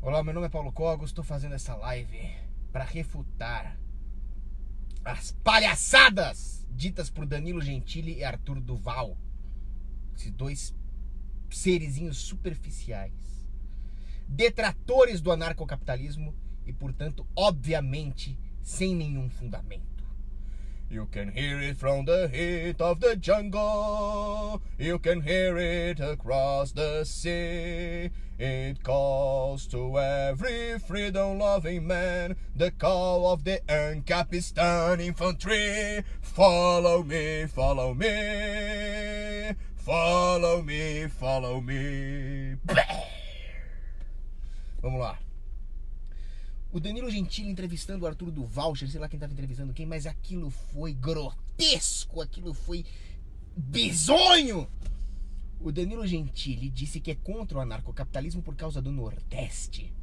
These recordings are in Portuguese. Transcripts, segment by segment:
Olá, meu nome é Paulo Cogos, estou fazendo essa live para refutar as palhaçadas ditas por Danilo Gentili e Arthur Duval. Esses dois serizinhos superficiais, detratores do anarcocapitalismo e, portanto, obviamente, sem nenhum fundamento. You can hear it from the heat of the jungle. You can hear it across the sea. It calls to every freedom-loving man, the call of the Ancapistan infantry. Follow me, follow me. Follow me, follow me. Vamos lá. O Danilo Gentili entrevistando o Arthur Duval, sei lá quem estava entrevistando quem, mas aquilo foi grotesco, aquilo foi bizonho. O Danilo Gentili disse que é contra o anarcocapitalismo por causa do Nordeste.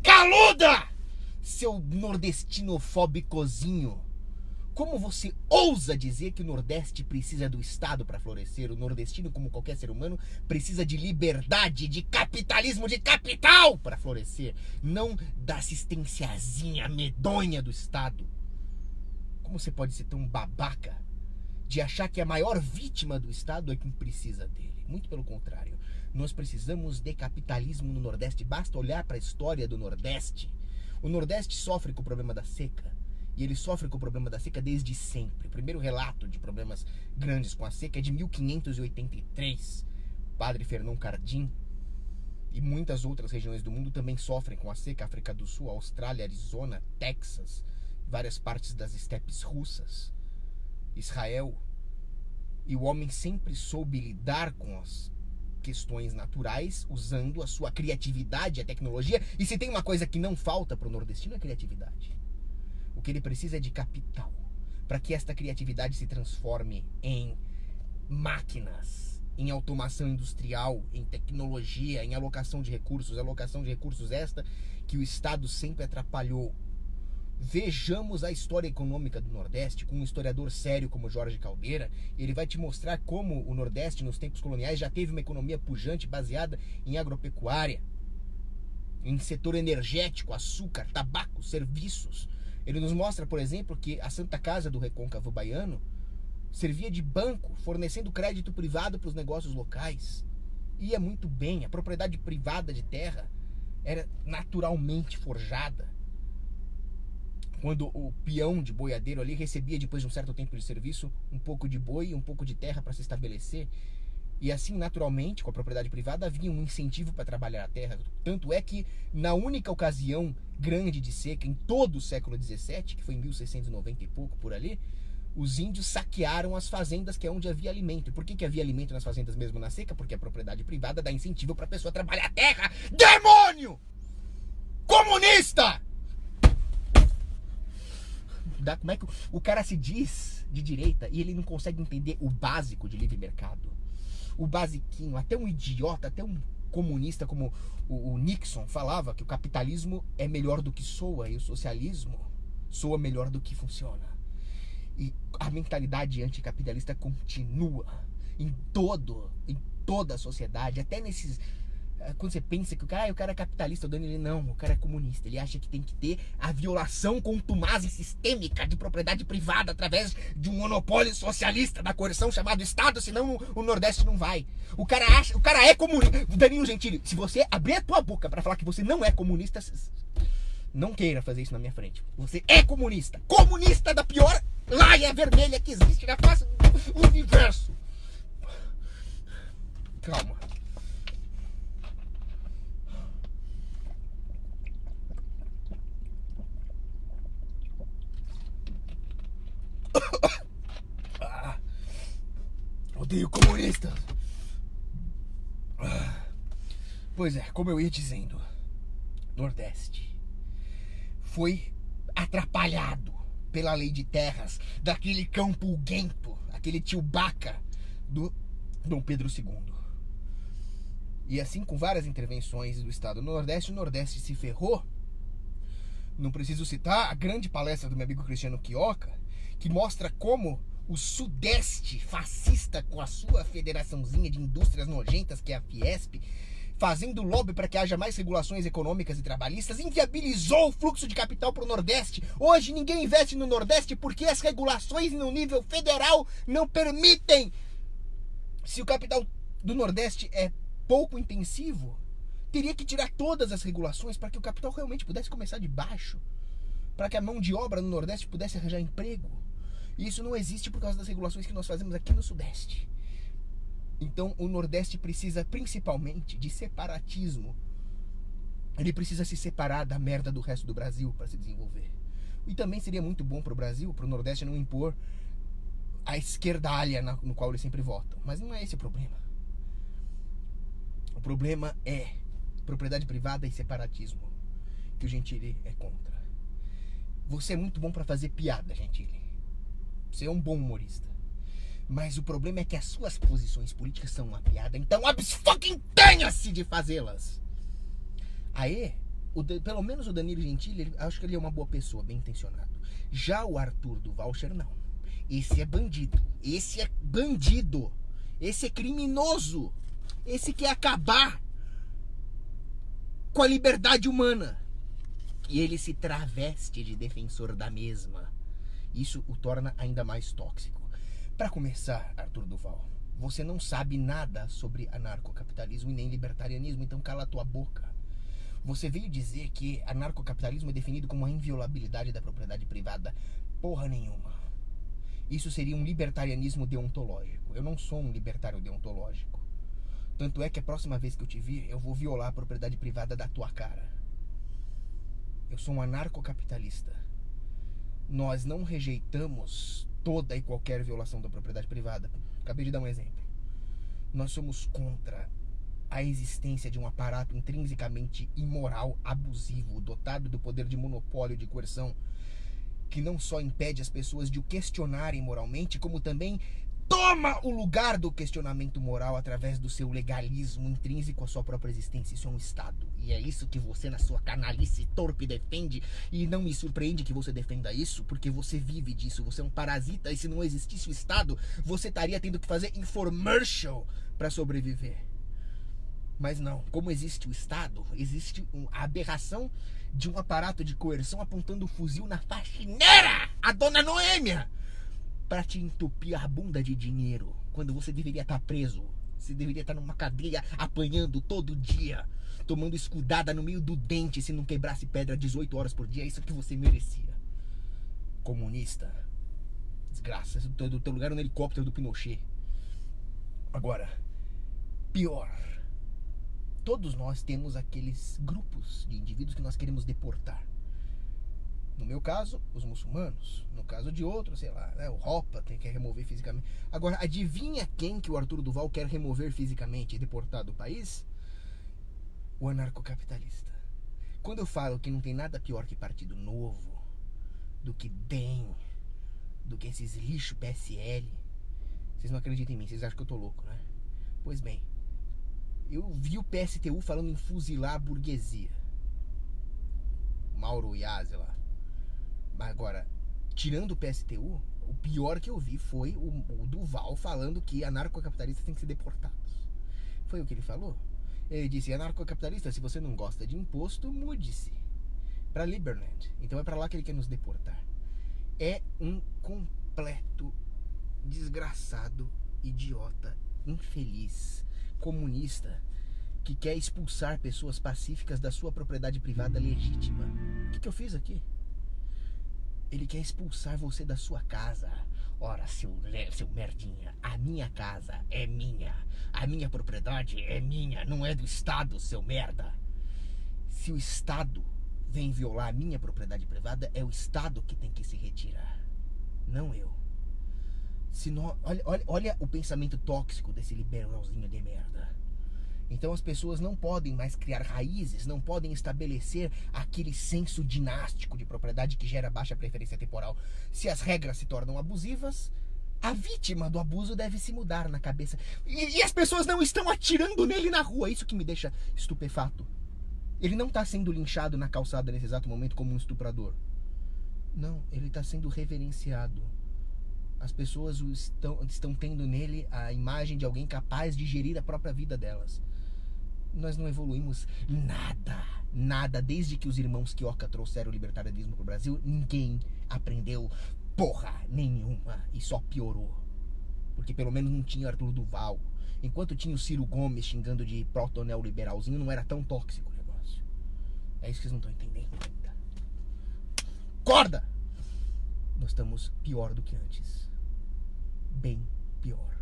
Caluda! Seu nordestinofóbicozinho. Como você ousa dizer que o Nordeste precisa do Estado para florescer? O nordestino, como qualquer ser humano, precisa de liberdade, de capitalismo, de capital para florescer, não da assistenciazinha medonha do Estado. Como você pode ser tão babaca de achar que a maior vítima do Estado é quem precisa dele? Muito pelo contrário. Nós precisamos de capitalismo no Nordeste. Basta olhar para a história do Nordeste. O Nordeste sofre com o problema da seca. E ele sofre com o problema da seca desde sempre. O primeiro relato de problemas grandes com a seca é de 1583. Padre Fernão Cardim e muitas outras regiões do mundo também sofrem com a seca. África do Sul, Austrália, Arizona, Texas, várias partes das estepes russas, Israel. E o homem sempre soube lidar com as questões naturais usando a sua criatividade, a tecnologia. E se tem uma coisa que não falta para o nordestino é criatividade. O que ele precisa é de capital, para que esta criatividade se transforme em máquinas, em automação industrial, em tecnologia, em alocação de recursos esta que o Estado sempre atrapalhou. Vejamos a história econômica do Nordeste com um historiador sério como Jorge Caldeira. Ele vai te mostrar como o Nordeste, nos tempos coloniais, já teve uma economia pujante baseada em agropecuária, em setor energético, açúcar, tabaco, serviços. Ele nos mostra, por exemplo, que a Santa Casa do Recôncavo Baiano servia de banco, fornecendo crédito privado para os negócios locais. Ia muito bem, a propriedade privada de terra era naturalmente forjada. Quando o peão de boiadeiro ali recebia, depois de um certo tempo de serviço, um pouco de boi e um pouco de terra para se estabelecer. E assim, naturalmente, com a propriedade privada, havia um incentivo para trabalhar a terra. Tanto é que, na única ocasião grande de seca em todo o século XVII, que foi em 1690 e pouco, por ali, os índios saquearam as fazendas, que é onde havia alimento. E por que havia alimento nas fazendas mesmo na seca? Porque a propriedade privada dá incentivo para a pessoa trabalhar a terra. Demônio! Comunista! Como é que o cara se diz de direita e ele não consegue entender o básico de livre mercado? O basiquinho, até um idiota, até um comunista como o Nixon falava que o capitalismo é melhor do que soa e o socialismo soa melhor do que funciona. E a mentalidade anticapitalista continua em toda a sociedade, até nesses... Quando você pensa que o cara é capitalista, o Danilo não, o cara é comunista. Ele acha que tem que ter a violação contumaz e sistêmica de propriedade privada através de um monopólio socialista da coerção chamado Estado, senão o Nordeste não vai. O cara é comunista. Danilo Gentili, se você abrir a tua boca para falar que você não é comunista, não queira fazer isso na minha frente. Você é comunista. Comunista da pior laia vermelha que existe na face do universo. Calma. Odeio comunistas. Pois é, como eu ia dizendo, Nordeste foi atrapalhado pela lei de terras daquele cão pulguento, aquele tio Baca do Dom Pedro II. E assim, com várias intervenções do Estado no Nordeste, o Nordeste se ferrou. Não preciso citar a grande palestra do meu amigo Cristiano Quioca, que mostra como o Sudeste fascista, com a sua federaçãozinha de indústrias nojentas, que é a Fiesp, fazendo lobby para que haja mais regulações econômicas e trabalhistas, inviabilizou o fluxo de capital para o Nordeste. Hoje ninguém investe no Nordeste porque as regulações no nível federal não permitem. Se o capital do Nordeste é pouco intensivo, teria que tirar todas as regulações para que o capital realmente pudesse começar de baixo, para que a mão de obra no Nordeste pudesse arranjar emprego. E isso não existe por causa das regulações que nós fazemos aqui no Sudeste. Então o Nordeste precisa principalmente de separatismo. Ele precisa se separar da merda do resto do Brasil para se desenvolver. E também seria muito bom para o Brasil, para o Nordeste não impor a esquerdalha no qual eles sempre votam. Mas não é esse o problema. O problema é propriedade privada e separatismo, que o Gentili é contra. Você é muito bom para fazer piada, Gentili. Você é um bom humorista. Mas o problema é que as suas posições políticas são uma piada. Então tenha-se de fazê-las. Aí, pelo menos o Danilo Gentili, acho que ele é uma boa pessoa, bem intencionado. Já o Arthur do Voucher, não. Esse é bandido. Esse é bandido. Esse é criminoso. Esse quer acabar com a liberdade humana. E ele se traveste de defensor da mesma. Isso o torna ainda mais tóxico. Para começar, Arthur Duval, você não sabe nada sobre anarcocapitalismo e nem libertarianismo, então cala a tua boca. Você veio dizer que anarcocapitalismo é definido como a inviolabilidade da propriedade privada. Porra nenhuma. Isso seria um libertarianismo deontológico. Eu não sou um libertário deontológico. Tanto é que a próxima vez que eu te vir, eu vou violar a propriedade privada da tua cara. Eu sou um anarcocapitalista. Nós não rejeitamos toda e qualquer violação da propriedade privada. Acabei de dar um exemplo. Nós somos contra a existência de um aparato intrinsecamente imoral, abusivo, dotado do poder de monopólio, de coerção, que não só impede as pessoas de o questionarem moralmente, como também toma o lugar do questionamento moral através do seu legalismo intrínseco à sua própria existência. Isso é um Estado. E é isso que você, na sua canalice torpe, defende. E não me surpreende que você defenda isso, porque você vive disso. Você é um parasita. E se não existisse o Estado, você estaria tendo que fazer infomercial para sobreviver. Mas não. Como existe o Estado, existe a aberração de um aparato de coerção apontando o fuzil na faxineira, a dona Noêmia, para te entupir a bunda de dinheiro, quando você deveria estar preso. Você deveria estar numa cadeia apanhando todo dia, tomando escudada no meio do dente se não quebrasse pedra 18 horas por dia. É isso que você merecia. Comunista. Desgraça. Do teu lugar no helicóptero do Pinochet. Agora, pior. Todos nós temos aqueles grupos de indivíduos que nós queremos deportar. No meu caso, os muçulmanos. No caso de outros, sei lá, né, o Ropa quer remover fisicamente. Agora, adivinha quem que o Arthur Duval quer remover fisicamente e deportar do país? O anarcocapitalista. Quando eu falo que não tem nada pior que Partido Novo, do que DEM, do que esses lixo PSL, vocês não acreditam em mim, vocês acham que eu tô louco, né? Pois bem, eu vi o PSTU falando em fuzilar a burguesia. Mauro Iazzi lá. Mas agora, tirando o PSTU, o pior que eu vi foi o Duval falando que anarcocapitalistas têm que ser deportados. Foi o que ele falou. Ele disse: anarcocapitalista, se você não gosta de imposto, mude-se para Liberland. Então é para lá que ele quer nos deportar. É um completo desgraçado, idiota, infeliz, comunista, que quer expulsar pessoas pacíficas da sua propriedade privada legítima. O que eu fiz aqui? Ele quer expulsar você da sua casa. Ora, seu merdinha, a minha casa é minha. A minha propriedade é minha, não é do Estado, seu merda. Se o Estado vem violar a minha propriedade privada, é o Estado que tem que se retirar, não eu. Olha o pensamento tóxico desse liberalzinho de merda. Então as pessoas não podem mais criar raízes, não podem estabelecer aquele senso dinástico de propriedade que gera baixa preferência temporal. Se as regras se tornam abusivas, a vítima do abuso deve se mudar na cabeça. E as pessoas não estão atirando nele na rua. Isso que me deixa estupefato. Ele não está sendo linchado na calçada nesse exato momento como um estuprador. Não, ele está sendo reverenciado. As pessoas estão tendo nele a imagem de alguém capaz de gerir a própria vida delas. Nós não evoluímos nada. Desde que os irmãos Quioca trouxeram o libertarianismo pro Brasil, ninguém aprendeu porra nenhuma e só piorou. Porque pelo menos não tinha Arthur Duval. Enquanto tinha o Ciro Gomes xingando de proto-neoliberalzinho, não era tão tóxico o negócio. É isso que vocês não estão entendendo ainda. Acorda! Nós estamos pior do que antes. Bem pior.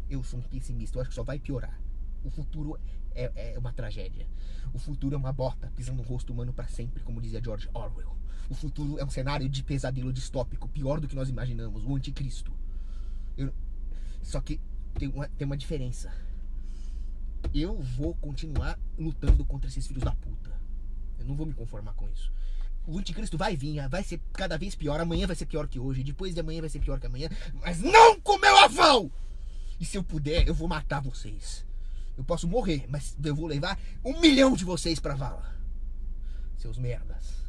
Eu sou um pessimista, eu acho que só vai piorar. O futuro é uma tragédia. O futuro é uma bota pisando no rosto humano para sempre, como dizia George Orwell. O futuro é um cenário de pesadelo distópico, pior do que nós imaginamos, o anticristo. Só que tem uma diferença. Eu vou continuar lutando contra esses filhos da puta. Eu não vou me conformar com isso. O anticristo vai vir, vai ser cada vez pior. Amanhã vai ser pior que hoje, depois de amanhã vai ser pior que amanhã. Mas não com meu aval! E se eu puder, eu vou matar vocês. Eu posso morrer, mas eu vou levar 1 milhão de vocês pra vala. Seus merdas.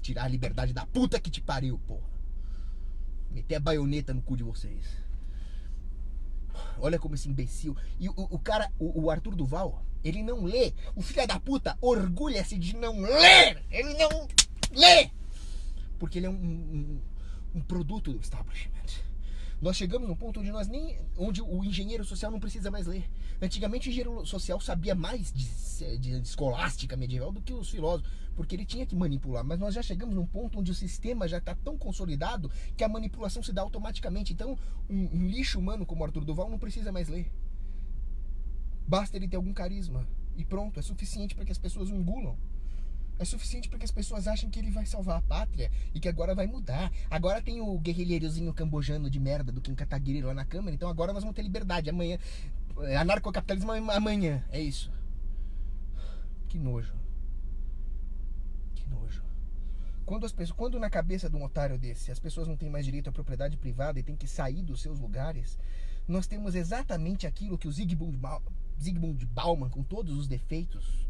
Tirar a liberdade da puta que te pariu, porra. Meter a baioneta no cu de vocês. Olha como esse imbecil. E o cara, o Arthur Duval, ele não lê. O filho da puta orgulha-se de não ler. Ele não lê. Porque ele é um produto do establishment. Nós chegamos num ponto onde o engenheiro social não precisa mais ler. Antigamente o engenheiro social sabia mais de escolástica medieval do que os filósofos, porque ele tinha que manipular. Mas nós já chegamos num ponto onde o sistema já está tão consolidado que a manipulação se dá automaticamente. Então um lixo humano como Arthur Duval não precisa mais ler. Basta ele ter algum carisma e pronto, é suficiente para que as pessoas o engulam. É suficiente para que as pessoas achem que ele vai salvar a pátria e que agora vai mudar. Agora tem o guerrilheirozinho cambojano de merda do Kim Kataguiri lá na Câmara, então agora nós vamos ter liberdade. Amanhã, anarcocapitalismo amanhã, é isso. Que nojo. Que nojo. Quando na cabeça de um otário desse as pessoas não têm mais direito à propriedade privada e têm que sair dos seus lugares, nós temos exatamente aquilo que o Zygmunt Bauman, com todos os defeitos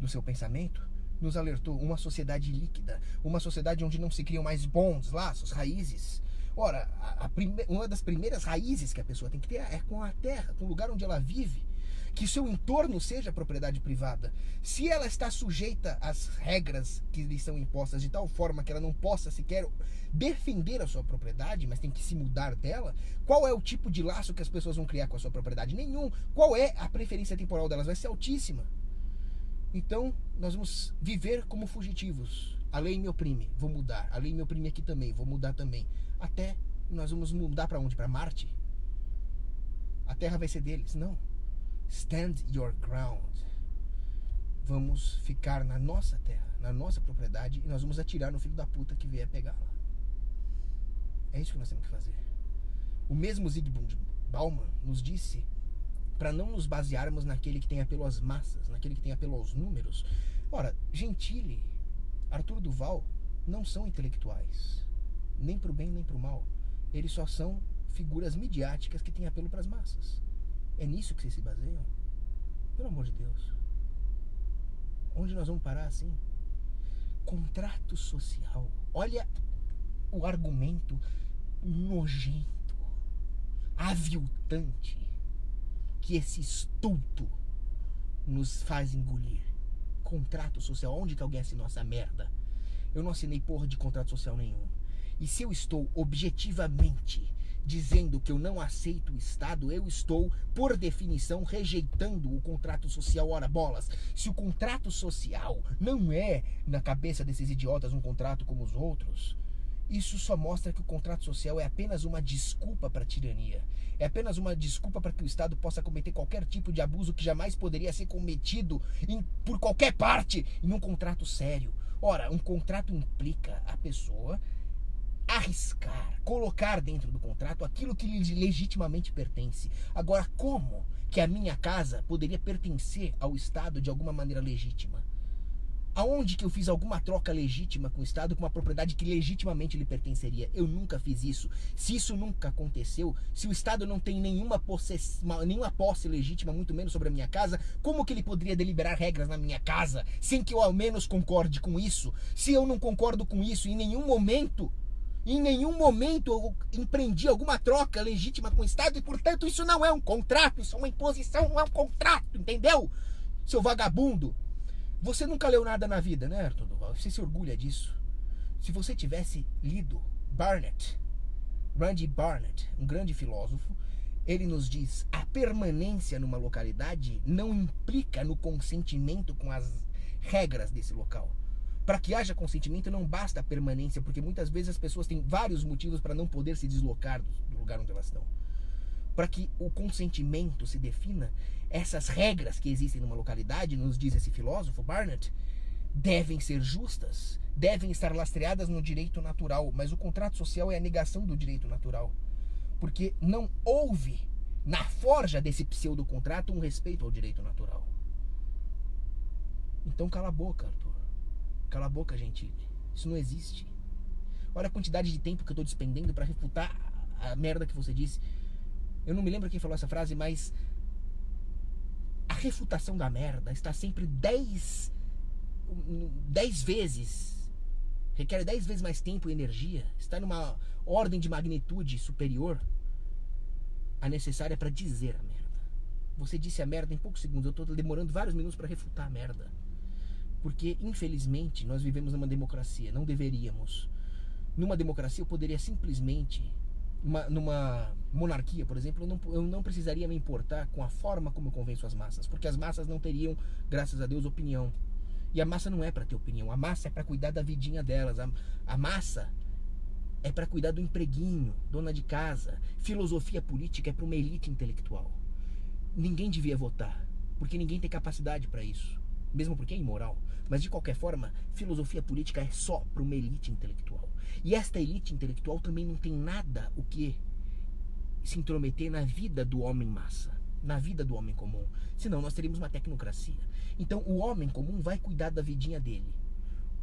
do seu pensamento, nos alertou: uma sociedade líquida, uma sociedade onde não se criam mais bons laços, raízes. Ora, uma das primeiras raízes que a pessoa tem que ter é com a terra, com o lugar onde ela vive, que o seu entorno seja propriedade privada. Se ela está sujeita às regras que lhe são impostas de tal forma que ela não possa sequer defender a sua propriedade, mas tem que se mudar dela, qual é o tipo de laço que as pessoas vão criar com a sua propriedade? Nenhum. Qual é a preferência temporal delas? Vai ser altíssima. Então, nós vamos viver como fugitivos. A lei me oprime, vou mudar. A lei me oprime aqui também, vou mudar também. Até nós vamos mudar para onde? Para Marte? A Terra vai ser deles? Não. Stand your ground. Vamos ficar na nossa terra, na nossa propriedade, e nós vamos atirar no filho da puta que vier pegá-la. É isso que nós temos que fazer. O mesmo Zygmunt Bauman nos disse para não nos basearmos naquele que tem apelo às massas, naquele que tem apelo aos números. Ora, Gentili, Arthur Duval não são intelectuais, nem pro bem nem pro mal. Eles só são figuras midiáticas que têm apelo para as massas. É nisso que vocês se baseiam? Pelo amor de Deus. Onde nós vamos parar assim? Contrato social. Olha o argumento nojento, aviltante que esse estulto nos faz engolir. Contrato social. Onde que alguém assinou essa merda? Eu não assinei porra de contrato social nenhum. E se eu estou objetivamente dizendo que eu não aceito o Estado, eu estou, por definição, rejeitando o contrato social. Ora bolas, se o contrato social não é, na cabeça desses idiotas, um contrato como os outros, isso só mostra que o contrato social é apenas uma desculpa para a tirania. É apenas uma desculpa para que o Estado possa cometer qualquer tipo de abuso que jamais poderia ser cometido por qualquer parte em um contrato sério. Ora, um contrato implica a pessoa arriscar, colocar dentro do contrato aquilo que lhe legitimamente pertence. Agora, como que a minha casa poderia pertencer ao Estado de alguma maneira legítima? Aonde que eu fiz alguma troca legítima com o Estado, com uma propriedade que legitimamente lhe pertenceria? Eu nunca fiz isso. Se isso nunca aconteceu, se o Estado não tem nenhuma posse legítima, muito menos sobre a minha casa, como que ele poderia deliberar regras na minha casa, sem que eu ao menos concorde com isso? Se eu não concordo com isso, em nenhum momento eu empreendi alguma troca legítima com o Estado, e portanto isso não é um contrato, isso é uma imposição, não é um contrato, entendeu? Seu vagabundo. Você nunca leu nada na vida, né, Arthur Duval? Você se orgulha disso. Se você tivesse lido Randy Barnett, um grande filósofo, ele nos diz: a permanência numa localidade não implica no consentimento com as regras desse local. Para que haja consentimento não basta a permanência, porque muitas vezes as pessoas têm vários motivos para não poder se deslocar do lugar onde elas estão. Para que o consentimento se defina, essas regras que existem numa localidade, nos diz esse filósofo Barnett, devem ser justas, devem estar lastreadas no direito natural, mas o contrato social é a negação do direito natural, porque não houve na forja desse pseudo-contrato um respeito ao direito natural. Então cala a boca, Arthur. Cala a boca, Gentili. Isso não existe. Olha a quantidade de tempo que eu estou despendendo para refutar a merda que você disse. Eu não me lembro quem falou essa frase, mas a refutação da merda está sempre 10 vezes, requer 10 vezes mais tempo e energia, está numa ordem de magnitude superior à necessária para dizer a merda. Você disse a merda em poucos segundos, eu estou demorando vários minutos para refutar a merda. Porque, infelizmente, nós vivemos numa democracia, não deveríamos. Numa democracia eu poderia simplesmente, numa monarquia, por exemplo, eu não precisaria me importar com a forma como eu convenço as massas, porque as massas não teriam, graças a Deus, opinião. E a massa não é para ter opinião, a massa é para cuidar da vidinha delas, a massa é para cuidar do empreguinho, dona de casa. Filosofia política é para uma elite intelectual. Ninguém devia votar, porque ninguém tem capacidade para isso, mesmo porque é imoral. Mas de qualquer forma, filosofia política é só para uma elite intelectual. E esta elite intelectual também não tem nada o que se intrometer na vida do homem massa, na vida do homem comum. Senão nós teríamos uma tecnocracia. Então o homem comum vai cuidar da vidinha dele.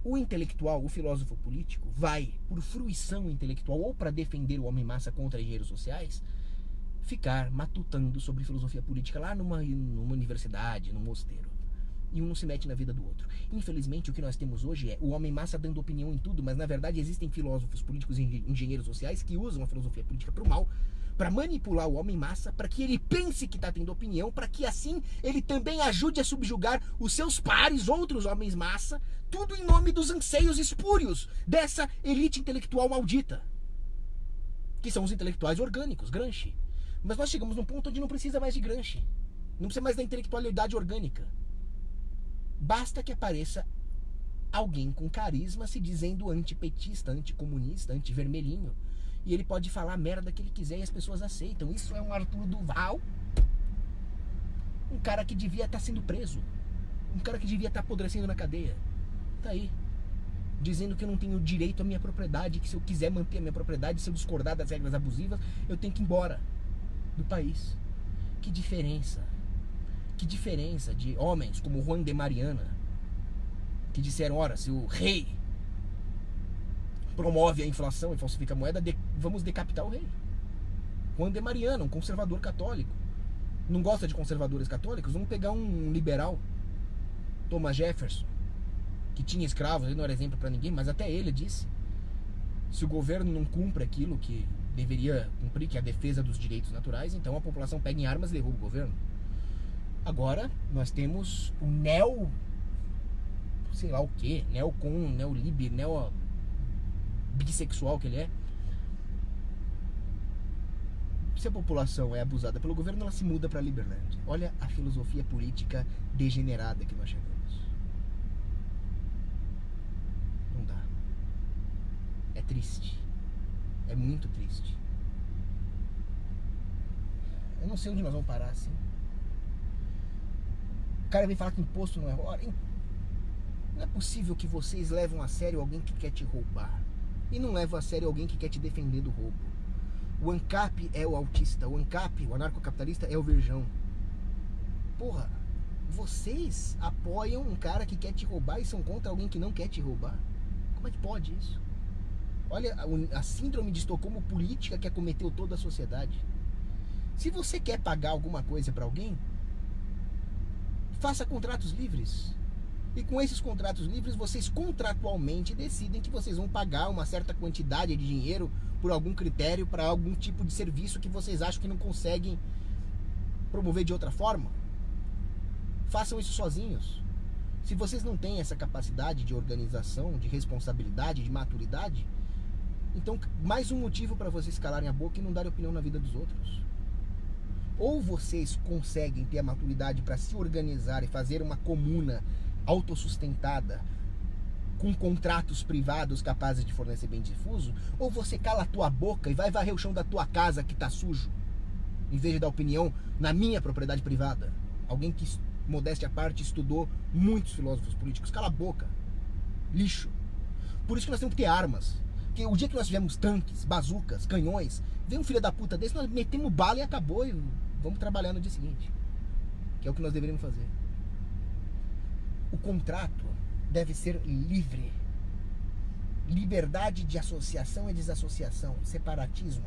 O intelectual, o filósofo político, vai, por fruição intelectual ou para defender o homem massa contra engenheiros sociais, ficar matutando sobre filosofia política lá numa universidade, num mosteiro. E um não se mete na vida do outro. Infelizmente, o que nós temos hoje é o homem massa dando opinião em tudo, mas na verdade existem filósofos políticos e engenheiros sociais que usam a filosofia política para o mal, para manipular o homem massa, para que ele pense que está tendo opinião, para que assim ele também ajude a subjugar os seus pares, outros homens massa, tudo em nome dos anseios espúrios dessa elite intelectual maldita, que são os intelectuais orgânicos, Gramsci. Mas nós chegamos num ponto onde não precisa mais de Gramsci, não precisa mais da intelectualidade orgânica. Basta que apareça alguém com carisma se dizendo antipetista, anticomunista, antivermelhinho. E ele pode falar a merda que ele quiser e as pessoas aceitam. Isso é um Arthur Duval. Um cara que devia estar sendo preso. Um cara que devia estar apodrecendo na cadeia. Tá aí. Dizendo que eu não tenho direito à minha propriedade, que se eu quiser manter a minha propriedade, se eu discordar das regras abusivas, eu tenho que ir embora do país. Que diferença. Que diferença de homens como Juan de Mariana, que disseram: ora, se o rei promove a inflação e falsifica a moeda, vamos decapitar o rei. Juan de Mariana, um conservador católico. Não gosta de conservadores católicos? Vamos pegar um liberal, Thomas Jefferson, que tinha escravos, ele não era exemplo para ninguém, mas até ele disse: se o governo não cumpre aquilo que deveria cumprir, que é a defesa dos direitos naturais, então a população pega em armas e derruba o governo. Agora nós temos o sei lá o que, neocon, neoliber, bissexual que ele é. Se a população é abusada pelo governo, ela se muda para a Liberland. Olha a filosofia política degenerada que nós chegamos. Não dá. É triste. É muito triste. Eu não sei onde nós vamos parar assim. O cara vem falar que imposto não é roubo. Não é possível que vocês levam a sério alguém que quer te roubar e não levam a sério alguém que quer te defender do roubo. O ANCAP é o autista, o ANCAP, o anarcocapitalista, é o virgão. Porra, vocês apoiam um cara que quer te roubar e são contra alguém que não quer te roubar? Como é que pode isso? Olha a síndrome de Estocolmo política que acometeu toda a sociedade. Se você quer pagar alguma coisa para alguém, faça contratos livres. E com esses contratos livres, vocês contratualmente decidem que vocês vão pagar uma certa quantidade de dinheiro por algum critério para algum tipo de serviço que vocês acham que não conseguem promover de outra forma. façam isso sozinhos. Se vocês não têm essa capacidade de organização, de responsabilidade, de maturidade, então mais um motivo para vocês calarem a boca e não darem opinião na vida dos outros. Ou vocês conseguem ter a maturidade para se organizar e fazer uma comuna autossustentada, com contratos privados capazes de fornecer bem difuso, ou você cala a tua boca e vai varrer o chão da tua casa que tá sujo, em vez de dar opinião na minha propriedade privada. Alguém que, modéstia à parte, estudou muitos filósofos políticos. Cala a boca. Lixo. Por isso que nós temos que ter armas. Porque o dia que nós tivermos tanques, bazucas, canhões, vem um filho da puta desse, nós metemos bala e acabou e vamos trabalhar no dia seguinte. Que é o que nós deveríamos fazer. O contrato deve ser livre. Liberdade de associação e desassociação, separatismo.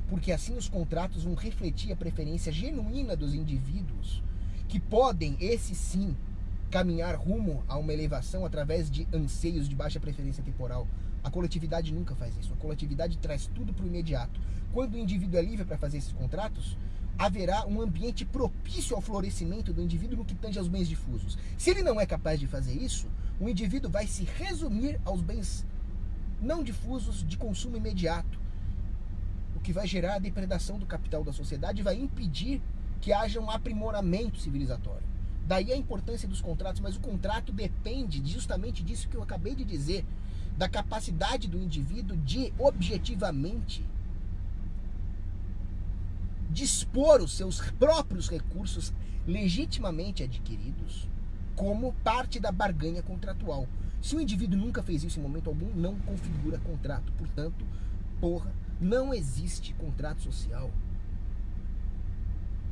Porque assim os contratos vão refletir a preferência genuína dos indivíduos, que podem, esses sim, caminhar rumo a uma elevação através de anseios de baixa preferência temporal. A coletividade nunca faz isso. A coletividade traz tudo para o imediato. Quando o indivíduo é livre para fazer esses contratos, haverá um ambiente propício ao florescimento do indivíduo no que tange aos bens difusos. Se ele não é capaz de fazer isso, o indivíduo vai se resumir aos bens não difusos de consumo imediato, o que vai gerar a depredação do capital da sociedade e vai impedir que haja um aprimoramento civilizatório. Daí a importância dos contratos, mas o contrato depende justamente disso que eu acabei de dizer, da capacidade do indivíduo de objetivamente dispor os seus próprios recursos legitimamente adquiridos como parte da barganha contratual. Se o indivíduo nunca fez isso em momento algum, não configura contrato. Portanto, não existe contrato social.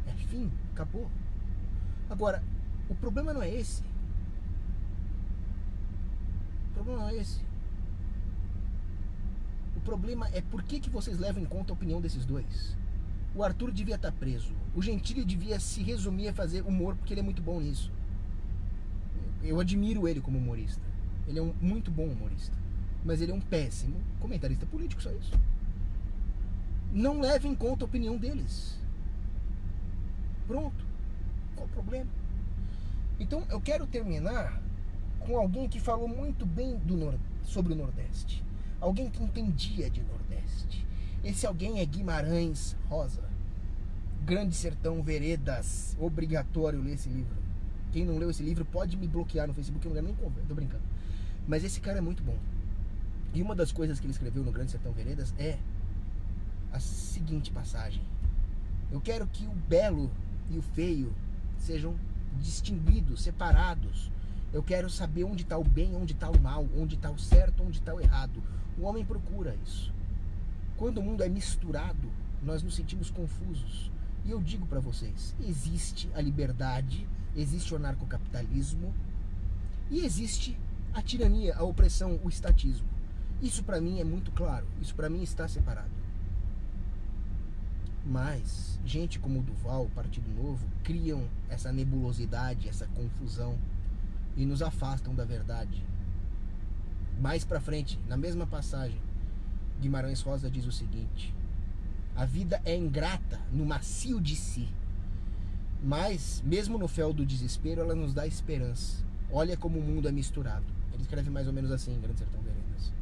É fim, acabou. Agora, o problema não é esse. O problema não é esse. O problema é por que vocês levam em conta a opinião desses dois. O Arthur devia estar preso. O Gentili devia se resumir a fazer humor porque ele é muito bom nisso. Eu admiro ele como humorista. Ele é um muito bom humorista. Mas ele é um péssimo comentarista político, só isso. Não leve em conta a opinião deles. Pronto. Qual o problema? Então eu quero terminar com alguém que falou muito bem sobre o Nordeste. Alguém que entendia de Nordeste. Esse alguém é Guimarães Rosa. Grande Sertão Veredas. Obrigatório ler esse livro. Quem não leu esse livro pode me bloquear no Facebook, eu não quero nem conversa, tô brincando. Mas esse cara é muito bom. E uma das coisas que ele escreveu no Grande Sertão Veredas é a seguinte passagem: eu quero que o belo e o feio sejam distinguidos, separados. Eu quero saber onde está o bem, onde está o mal, onde está o certo, onde está o errado. O homem procura isso. Quando o mundo é misturado, nós nos sentimos confusos. E eu digo para vocês, existe a liberdade, existe o anarcocapitalismo e existe a tirania, a opressão, o estatismo. Isso para mim é muito claro, isso para mim está separado. Mas gente como o Duval, o Partido Novo, criam essa nebulosidade, essa confusão e nos afastam da verdade. Mais pra frente, na mesma passagem, Guimarães Rosa diz o seguinte: a vida é ingrata no macio de si, mas mesmo no fel do desespero ela nos dá esperança. Olha como o mundo é misturado. Ele escreve mais ou menos assim em Grande Sertão Veredas.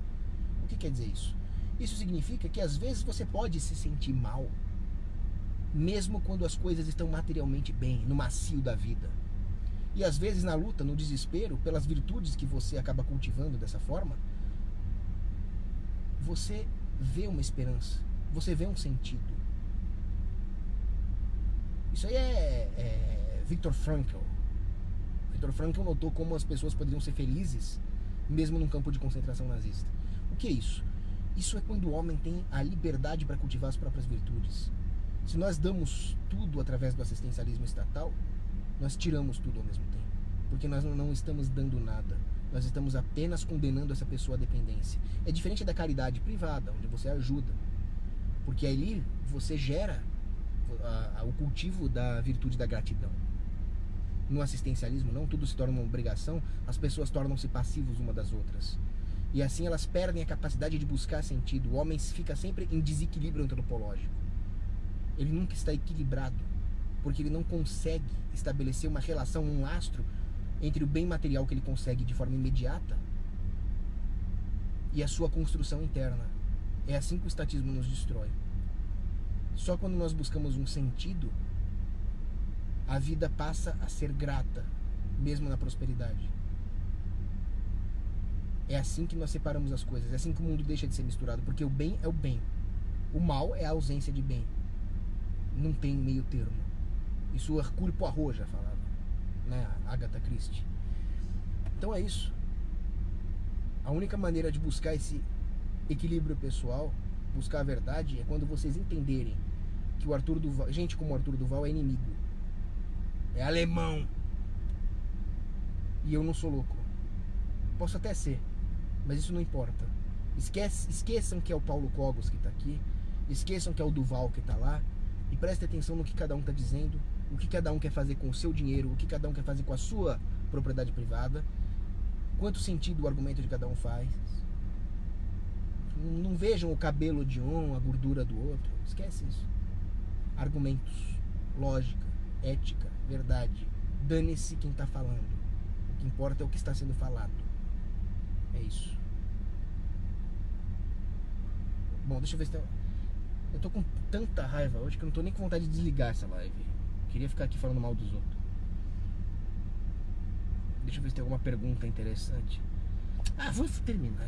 O que quer dizer isso? Isso significa que às vezes você pode se sentir mal, mesmo quando as coisas estão materialmente bem, no macio da vida. E às vezes na luta, no desespero, pelas virtudes que você acaba cultivando dessa forma, você vê uma esperança, você vê um sentido. Isso aí é Viktor Frankl. Viktor Frankl notou como as pessoas poderiam ser felizes mesmo num campo de concentração nazista. O que é isso? Isso é quando o homem tem a liberdade para cultivar as próprias virtudes. Se nós damos tudo através do assistencialismo estatal, nós tiramos tudo ao mesmo tempo. Porque nós não estamos dando nada. Nós estamos apenas condenando essa pessoa à dependência. É diferente da caridade privada, onde você ajuda. Porque ali você gera o cultivo da virtude da gratidão. No assistencialismo não, tudo se torna uma obrigação, as pessoas tornam-se passivos uma das outras. E assim elas perdem a capacidade de buscar sentido. O homem fica sempre em desequilíbrio antropológico. Ele nunca está equilibrado. porque ele não consegue estabelecer uma relação, um lastro entre o bem material que ele consegue de forma imediata e a sua construção interna. É assim que o estatismo nos destrói. Só quando nós buscamos um sentido, a vida passa a ser grata, mesmo na prosperidade. É assim que nós separamos as coisas, é assim que o mundo deixa de ser misturado, porque o bem é o bem, o mal é a ausência de bem. Não tem meio termo. Isso Hercule Poirot já falava, né? Agatha Christie. Então é isso. A única maneira de buscar esse equilíbrio pessoal, buscar a verdade, é quando vocês entenderem que o Arthur Duval, gente como o Arthur Duval é inimigo, é alemão, e eu não sou louco. Posso até ser, mas isso não importa. Esqueçam que é o Paulo Cogos que está aqui, esqueçam que é o Duval que está lá, e prestem atenção no que cada um está dizendo, o que cada um quer fazer com o seu dinheiro, o que cada um quer fazer com a sua propriedade privada, quanto sentido o argumento de cada um faz. Não vejam o cabelo de um, a gordura do outro, esquece isso. Argumentos, lógica, ética, verdade. Dane-se quem está falando. O que importa é o que está sendo falado. É isso. Bom, deixa eu ver se tem... Eu tô com tanta raiva hoje que eu não tô nem com vontade de desligar essa live. Queria ficar aqui falando mal dos outros. Deixa eu ver se tem alguma pergunta interessante. Ah, vou terminar.